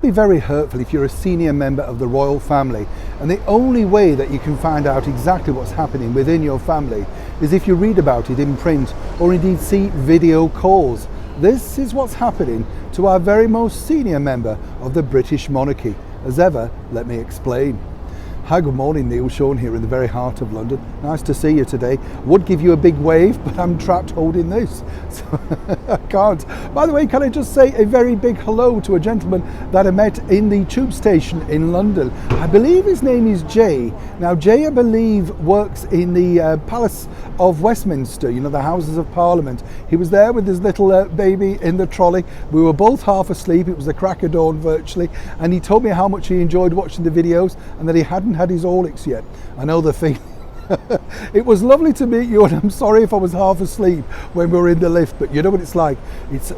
Be very hurtful if you're a senior member of the royal family, and the only way that you can find out exactly what's happening within your family is if you read about it in print or indeed see video calls. This is what's happening to our very most senior member of the British monarchy. As ever, let me explain. Hi, good morning, Neil. Sean here in the very heart of London. Nice to see you today. Would give you a big wave, but I'm trapped holding this, so I can't. By the way, can I just say a very big hello to a gentleman that I met in the tube station in London. I believe his name is Jay. Now, Jay, I believe, works in the Palace of Westminster, you know, the Houses of Parliament. He was there with his little baby in the trolley. We were both half asleep. It was the crack of dawn virtually, and he told me how much he enjoyed watching the videos and that he hadn't had his Horlicks yet. I know the feeling. It was lovely to meet you, and I'm sorry if I was half asleep when we were in the lift, but you know what it's like.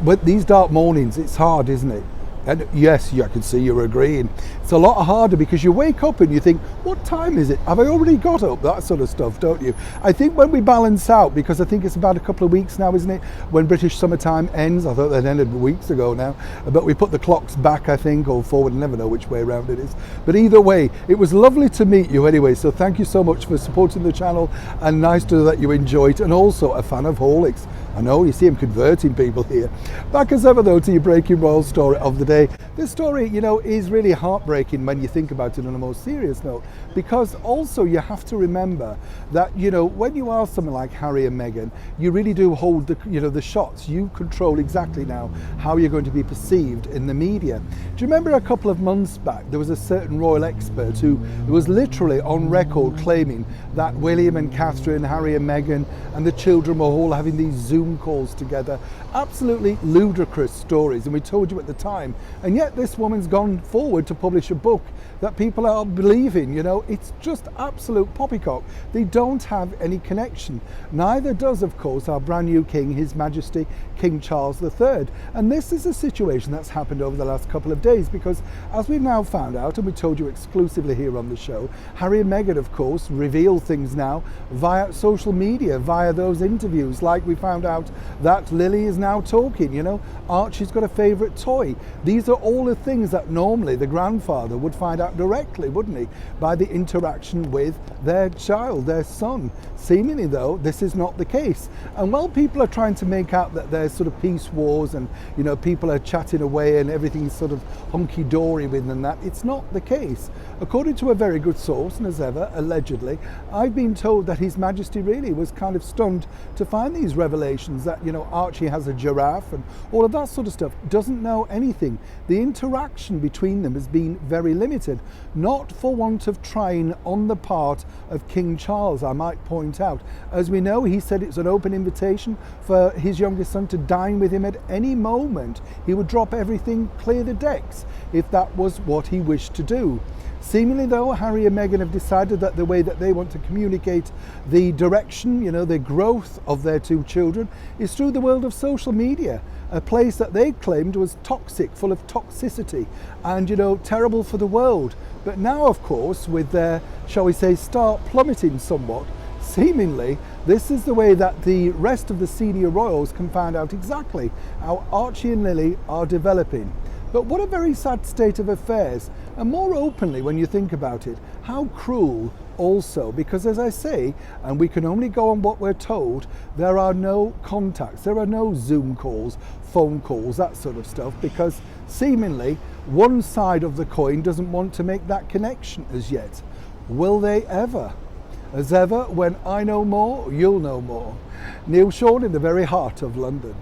But these dark mornings, it's hard, isn't it? And yes, I can see you're agreeing. It's a lot harder because you wake up and you think, what time is it? Have I already got up? That sort of stuff, don't you? I think when we balance out, because I think it's about a couple of weeks now, isn't it, when British summertime ends. I thought that ended weeks ago now, but we put the clocks back, I think, or forward. I never know which way around it is. But either way, it was lovely to meet you anyway, so thank you so much for supporting the channel, and nice to know that you enjoyed, and also a fan of Horlicks. I know, you see him converting people here. Back as ever though to your breaking royal story of the day. This story, you know, is really heartbreaking when you think about it on a more serious note, because also you have to remember that, you know, when you are someone like Harry and Meghan, you really do hold the, you know, the shots. You control exactly now how you're going to be perceived in the media. Do you remember a couple of months back, there was a certain royal expert who was literally on record claiming that William and Catherine, Harry and Meghan and the children were all having these Zoom calls together. Absolutely ludicrous stories, and we told you at the time, and yet this woman's gone forward to publish a book that people are believing. You know, it's just absolute poppycock. They don't have any connection. Neither does, of course, our brand new king, His Majesty King Charles III. And this is a situation that's happened over the last couple of days, because as we've now found out, and we told you exclusively here on the show, Harry and Meghan, of course, reveal things now via social media, via those interviews. Like we found out that Lily is now talking, you know, Archie's got a favourite toy. These are all the things that normally the grandfather would find out directly, wouldn't he, by the interaction with their child, their son. Seemingly though, this is not the case. And while people are trying to make out that there's sort of peace wars and, you know, people are chatting away and everything's sort of hunky-dory with them, that it's not the case. According to a very good source, and as ever, allegedly, I've been told that His Majesty really was kind of stunned to find these revelations that, you know, Archie has a giraffe and all of that sort of stuff, doesn't know anything. The interaction between them has been very limited, not for want of trying on the part of King Charles, I might point out. As we know, he said it's an open invitation for his youngest son to dine with him at any moment. He would drop everything, clear the decks, if that was what he wished to do. Seemingly though, Harry and Meghan have decided that the way that they want to communicate the direction, you know, the growth of their two children is through the world of social media, a place that they claimed was toxic, full of toxicity and, you know, terrible for the world. But now, of course, with their, shall we say, start plummeting somewhat, seemingly this is the way that the rest of the senior royals can find out exactly how Archie and Lily are developing. But what a very sad state of affairs, and more openly when you think about it, how cruel also, because as I say, and we can only go on what we're told, there are no contacts, there are no Zoom calls, phone calls, that sort of stuff, because seemingly one side of the coin doesn't want to make that connection as yet. Will they ever? As ever, when I know more, you'll know more. Neil Sean in the very heart of London.